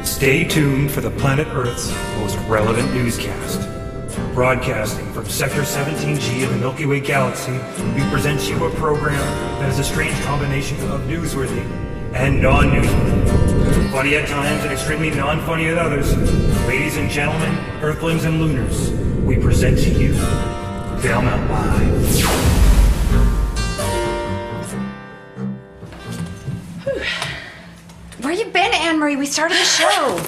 Stay tuned for the planet Earth's most relevant newscast. Broadcasting from Sector 17G of the Milky Way Galaxy, we present you a program that is a strange combination of newsworthy and non-newsworthy. Funny at times and extremely non-funny at others. Ladies and gentlemen, Earthlings and Lunars, we present to you Valemount Live. Where you been, Anne-Marie? We started the show.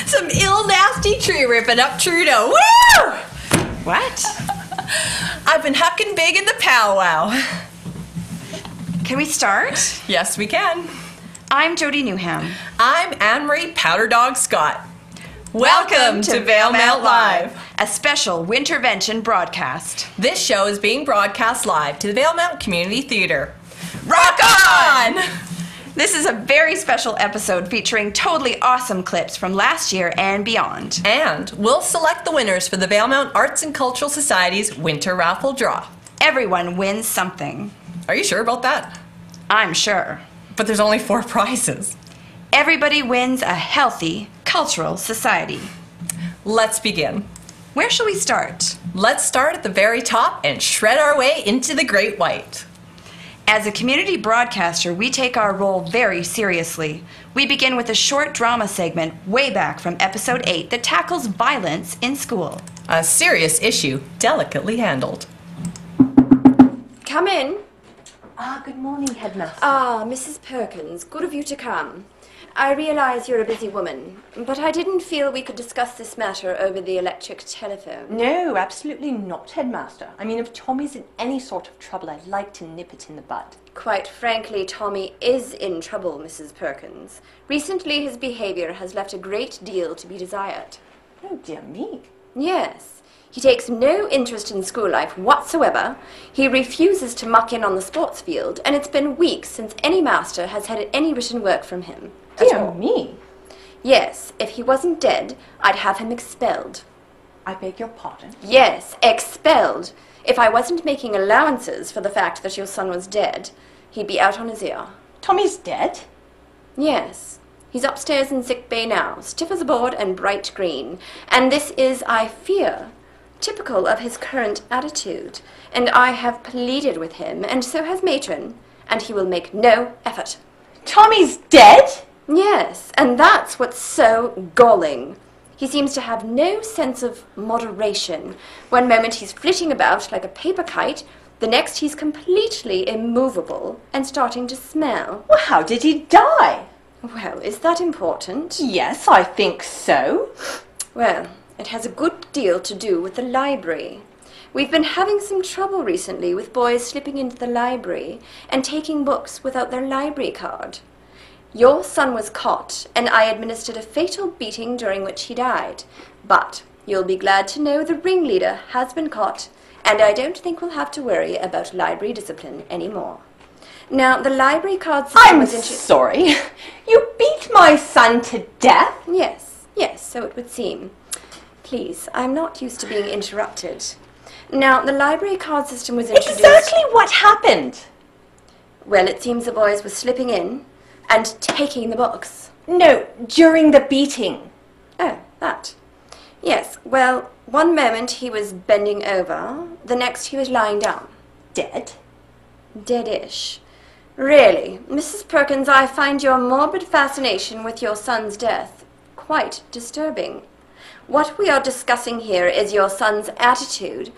Some nasty tree ripping up Trudeau. Woo! What? I've been hucking big in the powwow. Can we start? Yes, we can. I'm Jody Newham. I'm Anne-Marie Powder Dog Scott. Welcome to Valemount Live, a special Wintervention broadcast. This show is being broadcast live to the Valemount Community Theatre. Rock on! This is a very special episode featuring totally awesome clips from last year and beyond. And we'll select the winners for the Valemount Arts and Cultural Society's Winter Raffle Draw. Everyone wins something. Are you sure about that? I'm sure. But there's only 4 prizes. Everybody wins a healthy cultural society. Let's begin. Where shall we start? Let's start at the very top and shred our way into the Great White. As a community broadcaster, we take our role very seriously. We begin with a short drama segment way back from episode 8 that tackles violence in school. A serious issue, delicately handled. Come in. Good morning, Headmaster. Mrs. Perkins, good of you to come. I realize you're a busy woman, but I didn't feel we could discuss this matter over the electric telephone. No, absolutely not, Headmaster. I mean, if Tommy's in any sort of trouble, I'd like to nip it in the bud. Quite frankly, Tommy is in trouble, Mrs. Perkins. Recently, his behavior has left a great deal to be desired. Oh, dear me. Yes. He takes no interest in school life whatsoever. He refuses to muck in on the sports field, and it's been weeks since any master has had any written work from him. Dear me. Yes, if he wasn't dead, I'd have him expelled. I beg your pardon? Yes, expelled. If I wasn't making allowances for the fact that your son was dead, he'd be out on his ear. Tommy's dead? Yes. He's upstairs in sick bay now, stiff as a board and bright green. And this is, I fear, typical of his current attitude. And I have pleaded with him, and so has Matron, and he will make no effort. Tommy's dead? Yes, and that's what's so galling. He seems to have no sense of moderation. One moment he's flitting about like a paper kite, the next he's completely immovable and starting to smell. Well, how did he die? Well, is that important? Yes, I think so. Well, it has a good deal to do with the library. We've been having some trouble recently with boys slipping into the library and taking books without their library card. Your son was caught, and I administered a fatal beating during which he died. But you'll be glad to know the ringleader has been caught, and I don't think we'll have to worry about library discipline anymore. Now, the library card system I'm was sorry. You beat my son to death? Yes, so it would seem. Please, I'm not used to being interrupted. Now, the library card system was introduced... Exactly what happened? Well, it seems the boys were slipping in and taking the books. No, during the beating. Oh, that. Yes, well, one moment he was bending over, the next he was lying down. Dead? Deadish. Really, Mrs. Perkins, I find your morbid fascination with your son's death quite disturbing. What we are discussing here is your son's attitude,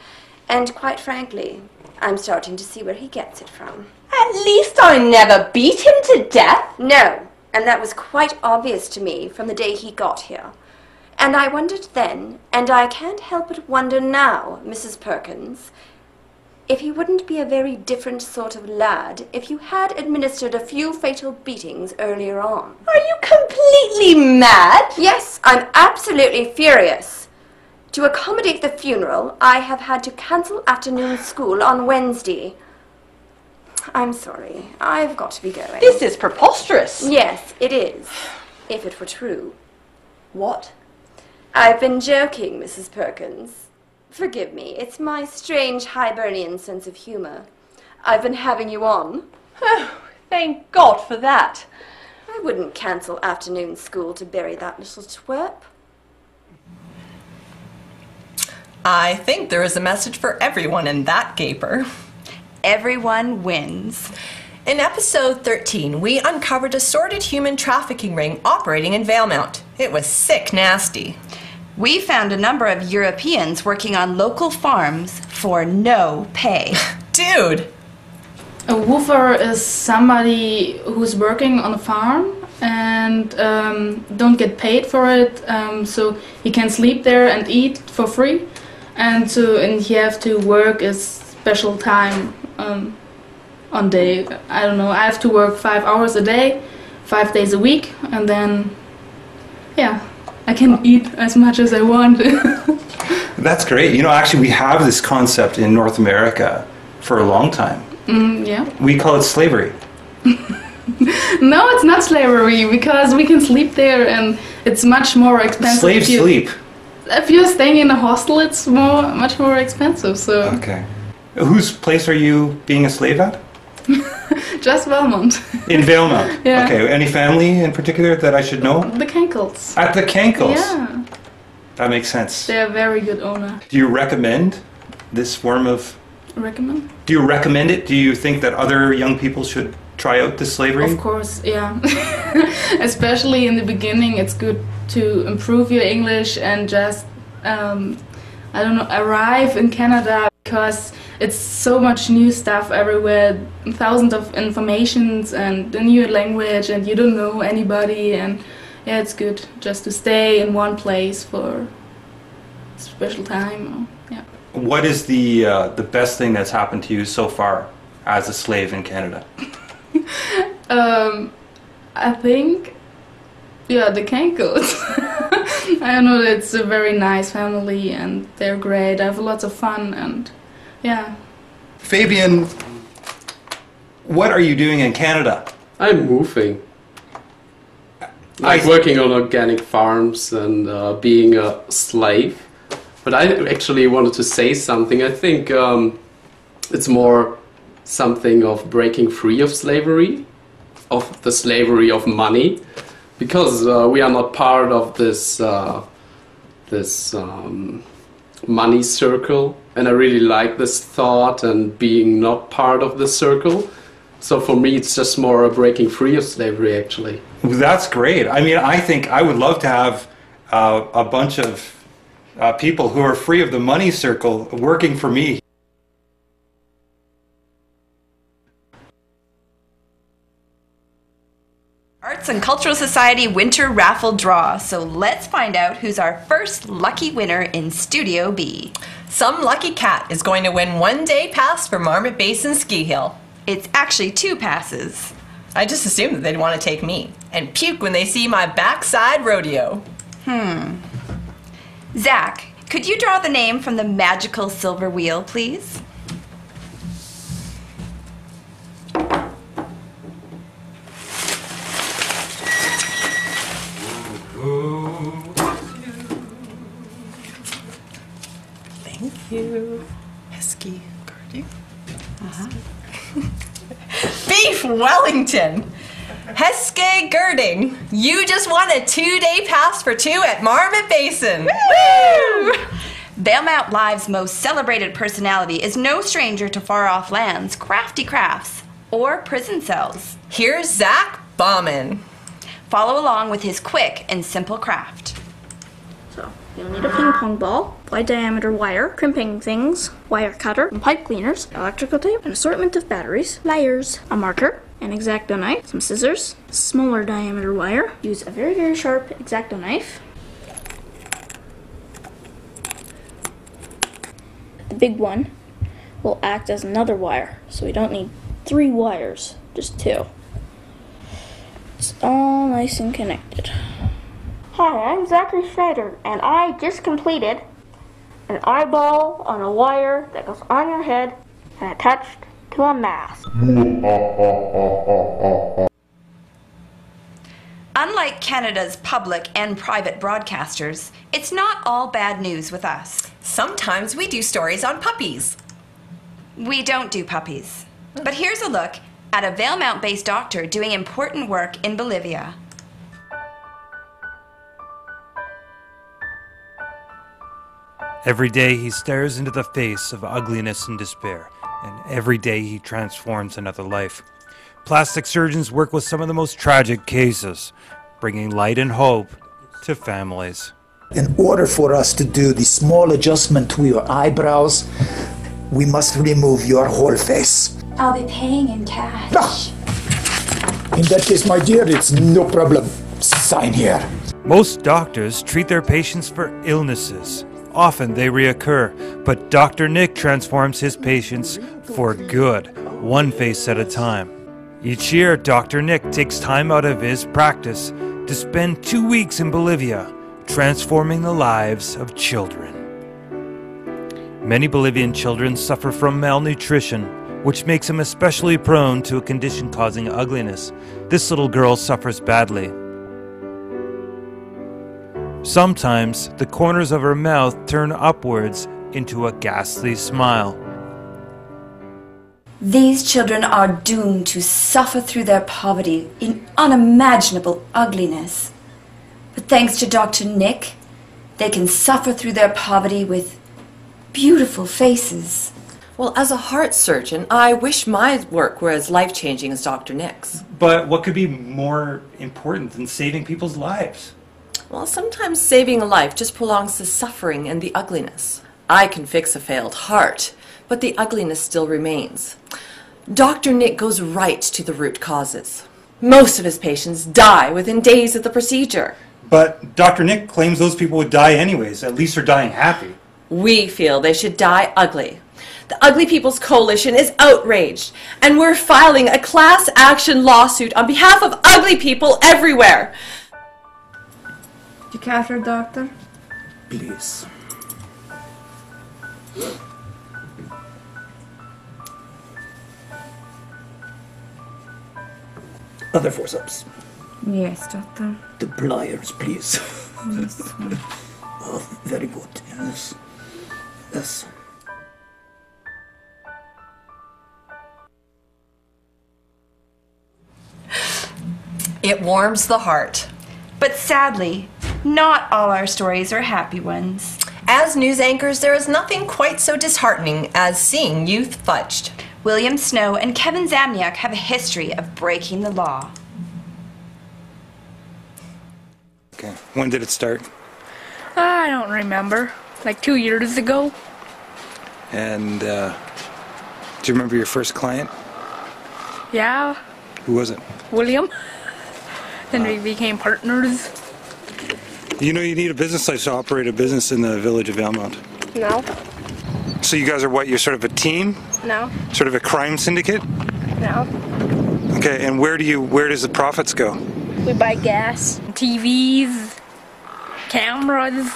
and quite frankly, I'm starting to see where he gets it from. At least I never beat him to death. No, and that was quite obvious to me from the day he got here. And I wondered then, and I can't help but wonder now, Mrs. Perkins, if he wouldn't be a very different sort of lad if you had administered a few fatal beatings earlier on. Are you completely mad? Yes, I'm absolutely furious. To accommodate the funeral, I have had to cancel afternoon school on Wednesday. I'm sorry. I've got to be going. This is preposterous. Yes, it is. If it were true. What? I've been joking, Mrs. Perkins. Forgive me. It's my strange Hibernian sense of humor. I've been having you on. Oh, thank God for that. I wouldn't cancel afternoon school to bury that little twerp. I think there is a message for everyone in that gaper. Everyone wins. In episode 13, we uncovered a sordid human trafficking ring operating in Valemount. It was sick nasty. We found a number of Europeans working on local farms for no pay. Dude! A woofer is somebody who's working on a farm and don't get paid for it, so he can sleep there and eat for free, and he have to work a special time on day. I don't know. I have to work 5 hours a day, 5 days a week, and then I can eat as much as I want. That's great. You know, actually, we have this concept in North America for a long time. Yeah. We call it slavery. No, it's not slavery, because we can sleep there and it's much more expensive. Slaves sleep. If you're staying in a hostel, it's much more expensive. So. Okay. Whose place are you being a slave at? Just Valemount. In Valemount? Yeah. Okay. Any family in particular that I should know? The Cankles. At the Cankles? Yeah. That makes sense. They're a very good owner. Do you recommend this form of... Recommend? Do you recommend it? Do you think that other young people should try out this slavery? Of course, yeah. Especially in the beginning, it's good to improve your English and just, arrive in Canada, because it's so much new stuff everywhere, thousands of informations and the new language, and you don't know anybody, and yeah, it's good just to stay in one place for a special time. Yeah. What is the best thing that's happened to you so far as a slave in Canada? I think, the Cankles. I don't know, it's a very nice family and they're great. I have lots of fun and yeah. Fabian, what are you doing in Canada? I'm moving. Like working on organic farms and being a slave. But I actually wanted to say something. I think it's more something of breaking free of slavery, of the slavery of money, because we are not part of this money circle, and I really like this thought and being not part of the circle. So for me, it's just more a breaking free of slavery, actually. That's great. I mean, I think I would love to have a bunch of people who are free of the money circle working for me. Arts and Cultural Society Winter Raffle Draw. So let's find out who's our first lucky winner in Studio B. Some lucky cat is going to win 1 day pass for Marmot Basin Ski Hill. It's actually 2 passes. I just assumed that they'd want to take me and puke when they see my backside rodeo. Zach, could you draw the name from the magical silver wheel, please? Thank you. Pesky guarding. Beef Wellington. Heskay Girding, you just won a 2-day pass for 2 at Marmot Basin. Woo! Valemount Live's most celebrated personality is no stranger to far-off lands, crafty crafts, or prison cells. Here's Zach Bauman. Follow along with his quick and simple craft. So, you'll need a ping pong ball, wide diameter wire, crimping things, wire cutter, and pipe cleaners, electrical tape, an assortment of batteries, pliers, a marker, an X-Acto knife, some scissors, smaller diameter wire. Use a very, very sharp X-Acto knife. The big one will act as another wire, so we don't need 3 wires, just 2. It's all nice and connected. Hi, I'm Zachary Schneider, and I just completed an eyeball on a wire that goes on your head and attached to a mask. Unlike Canada's public and private broadcasters, it's not all bad news with us. Sometimes we do stories on puppies. We don't do puppies. But here's a look at a Valemount-based doctor doing important work in Bolivia. Every day he stares into the face of ugliness and despair, and every day he transforms another life. Plastic surgeons work with some of the most tragic cases, bringing light and hope to families. In order for us to do the small adjustment to your eyebrows, we must remove your whole face. I'll be paying in cash. In that case, my dear, it's no problem. Sign here. Most doctors treat their patients for illnesses. Often they reoccur, but Dr. Nick transforms his patients for good, one face at a time. Each year, Dr. Nick takes time out of his practice to spend 2 weeks in Bolivia, transforming the lives of children. Many Bolivian children suffer from malnutrition, which makes them especially prone to a condition causing ugliness. This little girl suffers badly. Sometimes the corners of her mouth turn upwards into a ghastly smile. These children are doomed to suffer through their poverty in unimaginable ugliness. But thanks to Dr. Nick, they can suffer through their poverty with beautiful faces. Well, as a heart surgeon, I wish my work were as life-changing as Dr. Nick's. But what could be more important than saving people's lives? Well, sometimes saving a life just prolongs the suffering and the ugliness. I can fix a failed heart, but the ugliness still remains. Dr. Nick goes right to the root causes. Most of his patients die within days of the procedure. But Dr. Nick claims those people would die anyways. At least they're dying happy. We feel they should die ugly. The Ugly People's Coalition is outraged, and we're filing a class action lawsuit on behalf of ugly people everywhere. You catheter, doctor? Please. Other forceps. Yes, doctor. The pliers, please. Yes. Oh, very good. Yes. Yes. It warms the heart. But sadly, not all our stories are happy ones. As news anchors, there is nothing quite so disheartening as seeing youth fudged. William Snow and Kevin Zamniak have a history of breaking the law. Okay. When did it start? I don't remember. Like 2 years ago. And do you remember your first client? Yeah, Who was it? William. Then we became partners. You know you need a business license to operate a business in the village of Valemount. No. So you guys are what? You're sort of a team? No. Sort of a crime syndicate? No. Okay, and where does the profits go? We buy gas, TVs, cameras.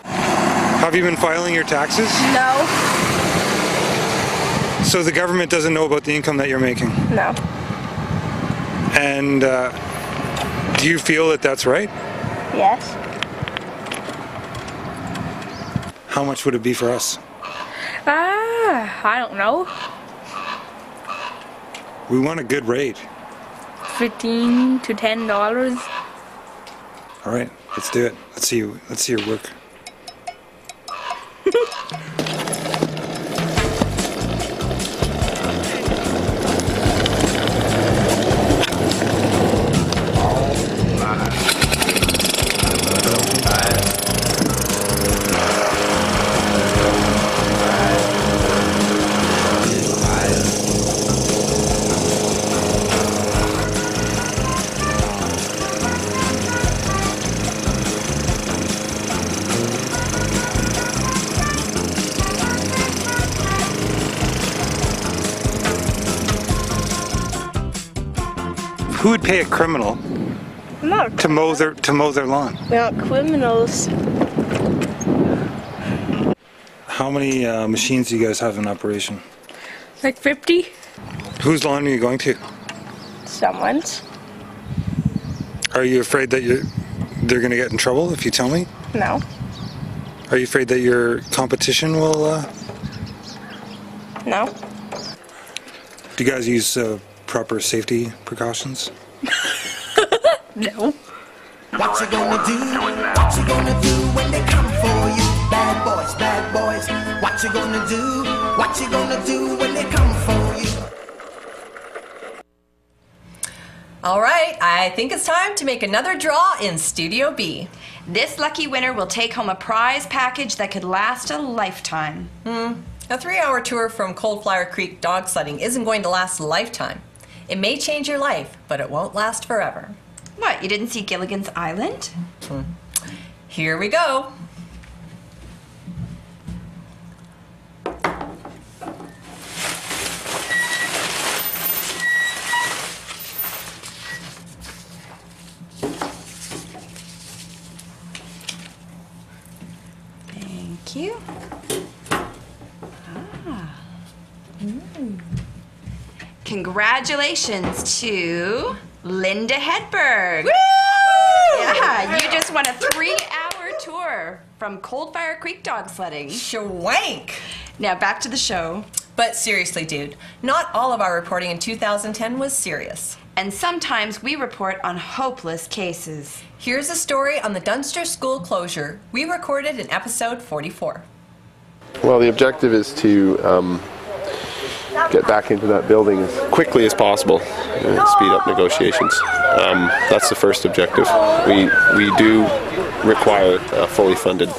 Have you been filing your taxes? No. So the government doesn't know about the income that you're making? No. And do you feel that that's right? Yes. How much would it be for us? I don't know. We want a good rate. $15 to $10. All right, let's do it. Let's see your work. Who would pay a criminal to mow their lawn? We're not criminals. How many machines do you guys have in operation? Like 50? Whose lawn are you going to? Someone's. Are you afraid that they're going to get in trouble if you tell me? No. Are you afraid that your competition will? No. Do you guys use proper safety precautions? No. What you gonna do? What you gonna do when they come for you? Bad boys, bad boys. What you gonna do? What you gonna do when they come for you? All right, I think it's time to make another draw in Studio B. This lucky winner will take home a prize package that could last a lifetime. A 3-hour tour from Coldflower Creek dog sledding isn't going to last a lifetime. It may change your life, but it won't last forever. What, you didn't see Gilligan's Island? Here we go. Thank you. Congratulations to Linda Hedberg. Woo! Yeah, you just won a 3-hour tour from Coldfire Creek dog sledding. Schwank! Now back to the show. But seriously, dude, not all of our reporting in 2010 was serious. And sometimes we report on hopeless cases. Here's a story on the Dunster school closure we recorded in episode 44. Well, the objective is to get back into that building as quickly as possible and speed up negotiations. That's the first objective. We do require a fully funded,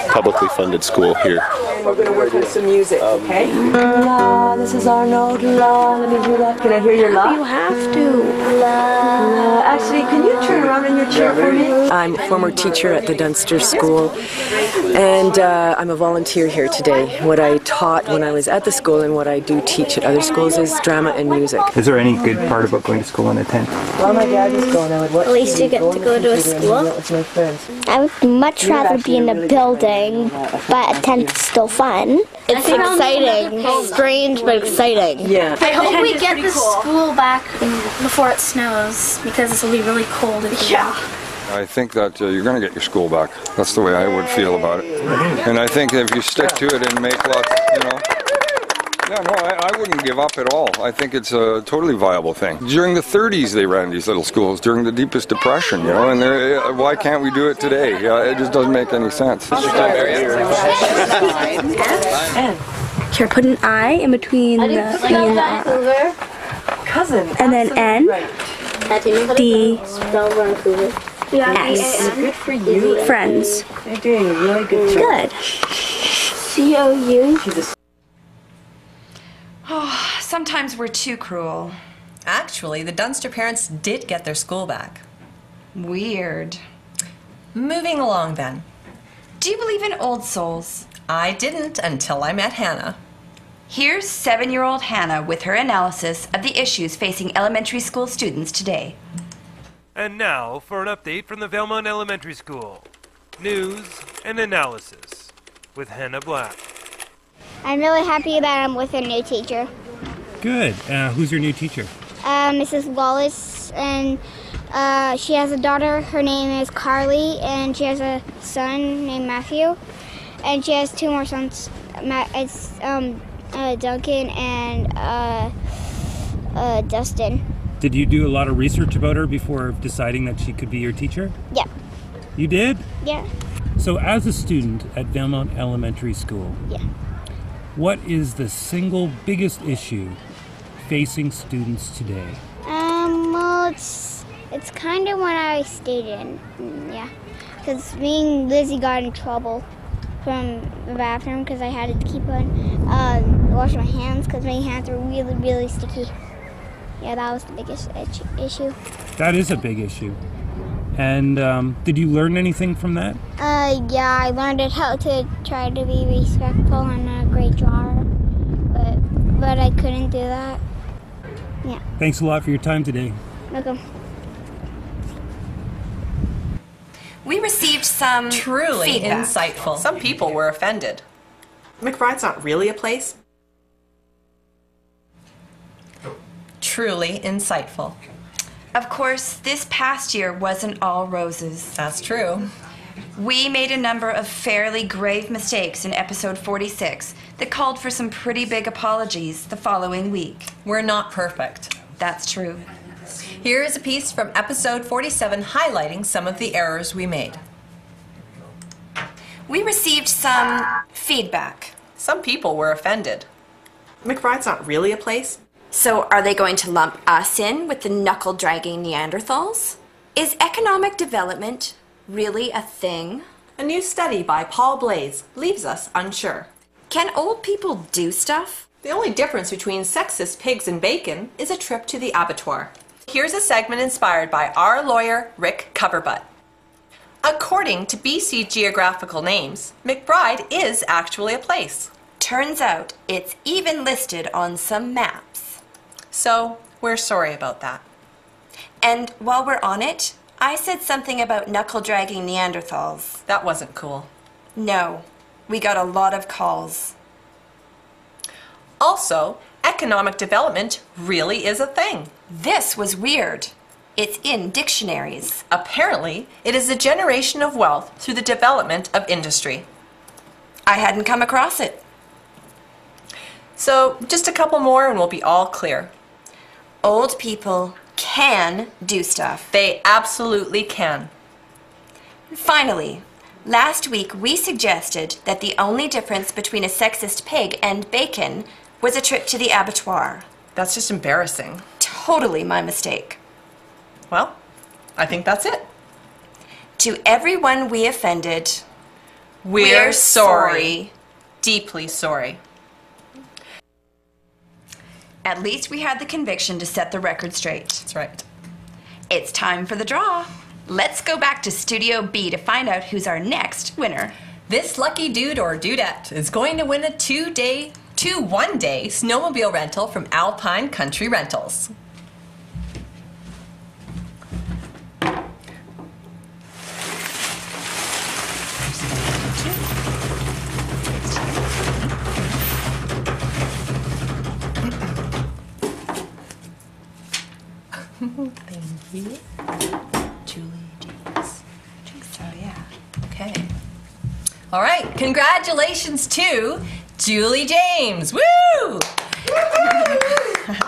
publicly funded school here. We're going to work on some music, okay? La, this is our note. La, let me hear that. Can I hear your la? You have to. La. Actually, can you turn around in your chair for me? I'm a former teacher at the Dunster School, and I'm a volunteer here today. What I taught when I was at the school and what I do teach at other schools is drama and music. Is there any good part about going to school in a tent? Well, my dad was going. I would watch. At least you get to go to a school. With my friends. I would much rather be in a building, but a tent is still fun. It's exciting. Strange, but exciting. Yeah. I hope we get the school back before it snows, because this will be really cold. Yeah. I think that you're going to get your school back. That's the way I would feel about it. And I think if you stick to it and make lots, I wouldn't give up at all. I think it's a totally viable thing. During the 30s, they ran these little schools during the deepest depression, and why can't we do it today? It just doesn't make any sense. Here, put an I in between the E and the R. Cousin. And then N, D, S. Good for you. Friends. You're doing a really good job. Good. C-O-U. Oh, sometimes we're too cruel. Actually, the Dunster parents did get their school back. Weird. Moving along then. Do you believe in old souls? I didn't until I met Hannah. Here's 7-year-old Hannah with her analysis of the issues facing elementary school students today. And now for an update from the Valemount Elementary School. News and analysis with Hannah Black. I'm really happy that I'm with a new teacher. Good. Who's your new teacher? Mrs. Wallace, and she has a daughter. Her name is Carly, and she has a son named Matthew, and she has 2 more sons. It's Duncan and Dustin. Did you do a lot of research about her before deciding that she could be your teacher? Yeah. You did? Yeah. So as a student at Valemount Elementary School, yeah, what is the single biggest issue facing students today? Well, it's kind of when I stayed in, yeah. Because me and Lizzie got in trouble from the bathroom because I had to keep on washing my hands because my hands were really, really sticky. Yeah, that was the biggest issue. That is a big issue. And did you learn anything from that? Yeah, I learned how to try to be respectful and a great drawer, but I couldn't do that. Yeah. Thanks a lot for your time today. Welcome. We received some truly feedback. Insightful. Some people were offended. McBride's not really a place. Truly insightful. Of course, this past year wasn't all roses. That's true. We made a number of fairly grave mistakes in episode 46 that called for some pretty big apologies the following week. We're not perfect, That's true. Here is a piece from episode 47 highlighting some of the errors we made. We received some feedback. Some people were offended. McBride's not really a place. So are they going to lump us in with the knuckle-dragging Neanderthals? Is economic development really a thing? A new study by Paul Blaze leaves us unsure. Can old people do stuff? The only difference between sexist pigs and bacon is a trip to the abattoir. Here's a segment inspired by our lawyer, Rick Coverbutt. According to BC Geographical Names, McBride is actually a place. Turns out it's even listed on some maps. So, we're sorry about that. And while we're on it, I said something about knuckle-dragging Neanderthals. That wasn't cool. No, we got a lot of calls. Also, economic development really is a thing. This was weird. It's in dictionaries. Apparently, it is the generation of wealth through the development of industry. I hadn't come across it. So, just a couple more and we'll be all clear. Old people can do stuff. They absolutely can. Finally, last week we suggested that the only difference between a sexist pig and bacon was a trip to the abattoir. That's just embarrassing. Totally my mistake. Well, I think that's it. To everyone we offended, we're sorry. Deeply sorry. At least we had the conviction to set the record straight. That's right. It's time for the draw. Let's go back to Studio B to find out who's our next winner. This lucky dude or dudette is going to win a one-day snowmobile rental from Alpine Country Rentals. Thank you. Julie James. I think so, yeah. Okay. All right, congratulations to Julie James. Woo!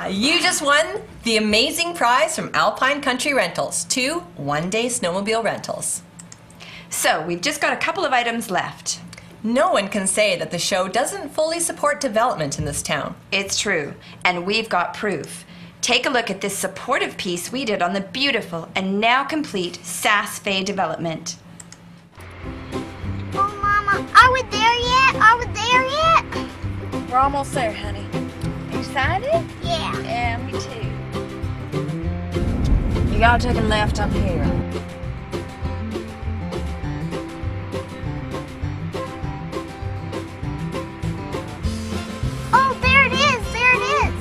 You just won the amazing prize from Alpine Country Rentals, 2 one-day snowmobile rentals. So, we've just got a couple of items left. No one can say that the show doesn't fully support development in this town. It's true, and we've got proof. Take a look at this supportive piece we did on the beautiful and now complete Sass Fay development. Oh, Mama, are we there yet? Are we there yet? We're almost there, honey. Excited? Yeah. Yeah, me too. You gotta take a left up here. Oh, there it is. There it is.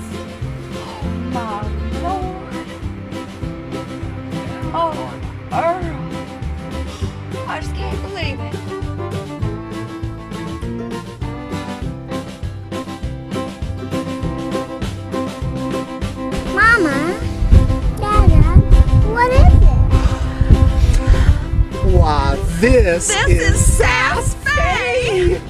My Lord. Oh, Earl. I just can't believe it. Mama, Dada, what is it? Wow, this is Sass Fay!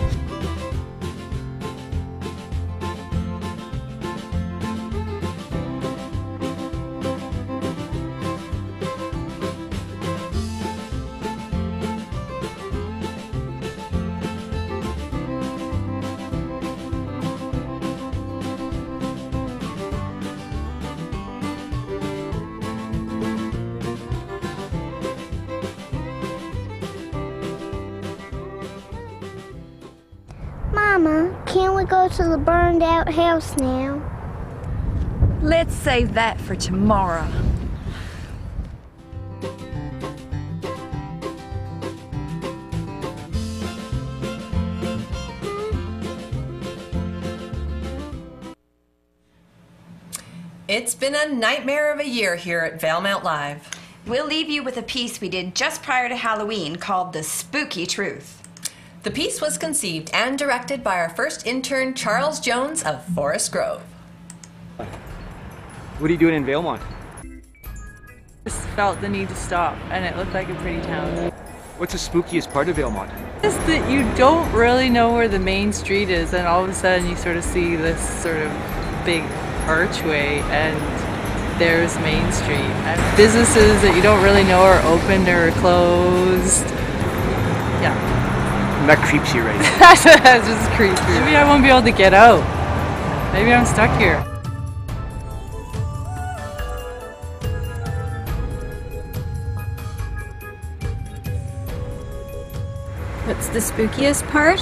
Mama, can we go to the burned out house now? Let's save that for tomorrow. It's been a nightmare of a year here at Valemount Live. We'll leave you with a piece we did just prior to Halloween called The Spooky Truth. The piece was conceived and directed by our first intern, Charles Jones of Forest Grove. What are you doing in Valemount? Just felt the need to stop, and it looked like a pretty town. What's the spookiest part of Valemount? Just that you don't really know where the main street is, and all of a sudden you sort of see this sort of big archway, and there's Main Street. And businesses that you don't really know are opened or closed. Yeah. And that creeps you right now. That just creeps me. Maybe I won't be able to get out. Maybe I'm stuck here. What's the spookiest part?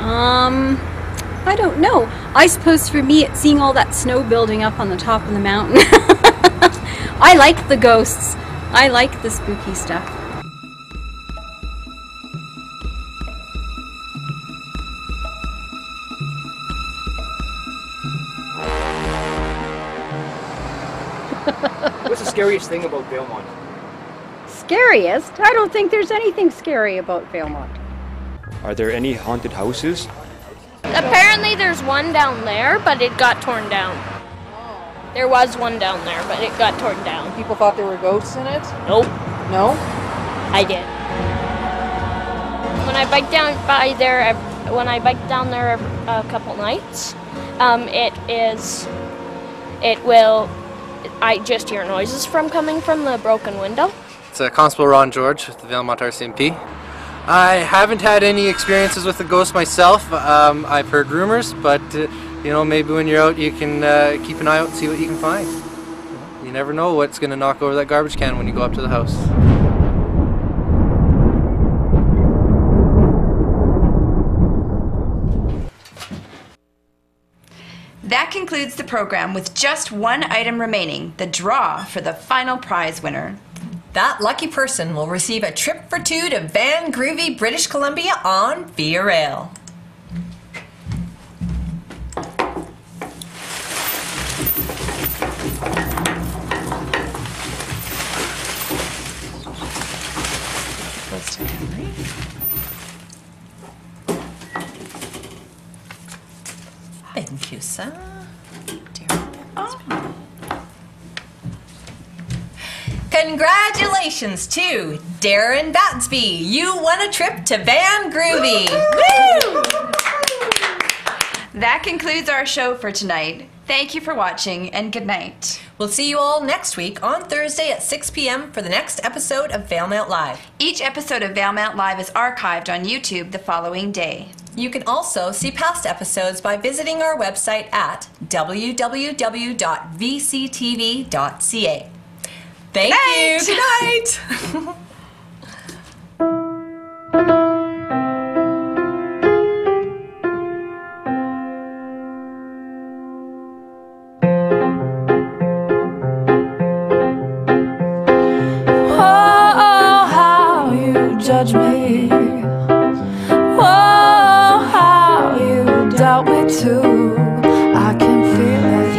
I don't know. I suppose for me it's seeing all that snow building up on the top of the mountain. I like the ghosts. I like the spooky stuff. What's the scariest thing about Valemount? Scariest? I don't think there's anything scary about Valemount. Are there any haunted houses? Apparently there's one down there, but it got torn down. There was one down there, but it got torn down. People thought there were ghosts in it? Nope. No? I did. When I biked down by there, a couple nights, I just hear noises coming from the broken window. It's Constable Ron George with the Valemount RCMP. I haven't had any experiences with the ghost myself. I've heard rumors, but maybe when you're out you can keep an eye out and see what you can find. You never know what's going to knock over that garbage can when you go up to the house. That concludes the program with just one item remaining, the draw for the final prize winner. That lucky person will receive a trip for two to Van Groovy, British Columbia on Via Rail. Goes to Henry. Thank you, sir. Congratulations to Darren Batsby. You won a trip to Van Groovy. Woo! That concludes our show for tonight. Thank you for watching and good night. We'll see you all next week on Thursday at 6 p.m. for the next episode of Valemount Live. Each episode of Valemount Live is archived on YouTube the following day. You can also see past episodes by visiting our website at www.vctv.ca. Thank you. Good night. Oh, how you judge me. Oh, how you doubt me too. I can feel it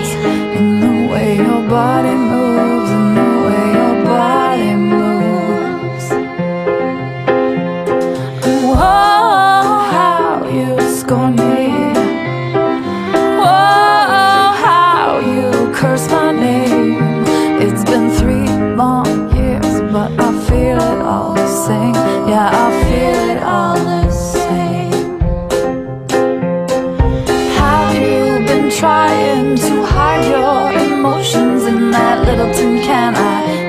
in the way your body moves, in the way your body moves. Oh, how you scorn me. Oh, how you curse my name. It's been 3 long years, but I feel it all the same. Yeah, I feel it all the same. Have you been trying to hide your emotions in that little tin can? I